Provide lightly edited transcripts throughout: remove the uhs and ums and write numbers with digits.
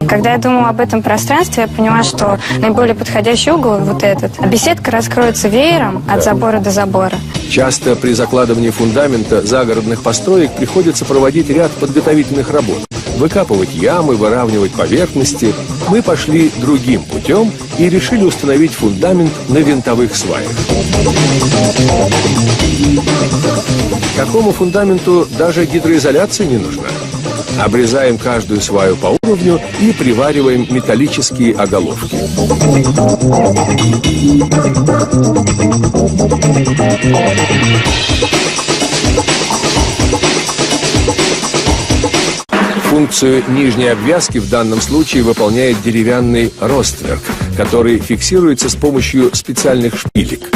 Когда я думала об этом пространстве, я поняла, что наиболее подходящий угол вот этот. А беседка раскроется веером от забора до забора. Часто при закладывании фундамента загородных построек приходится проводить ряд подготовительных работ. Выкапывать ямы, выравнивать поверхности. Мы пошли другим путем и решили установить фундамент на винтовых сваях. Такому фундаменту даже гидроизоляция не нужна. Обрезаем каждую сваю по уровню и привариваем металлические оголовки. Функцию нижней обвязки в данном случае выполняет деревянный ростверк, который фиксируется с помощью специальных шпилек.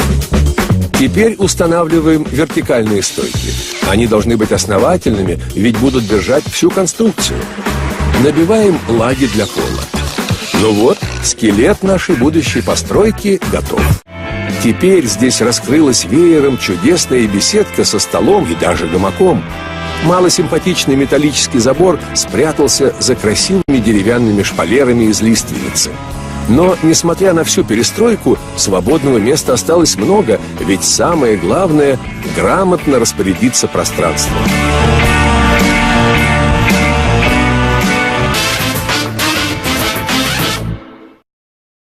Теперь устанавливаем вертикальные стойки. Они должны быть основательными, ведь будут держать всю конструкцию. Набиваем лаги для пола. Ну вот, скелет нашей будущей постройки готов. Теперь здесь раскрылась веером чудесная беседка со столом и даже гамаком. Малосимпатичный металлический забор спрятался за красивыми деревянными шпалерами из лиственницы. Но, несмотря на всю перестройку, свободного места осталось много, ведь самое главное – грамотно распорядиться пространством.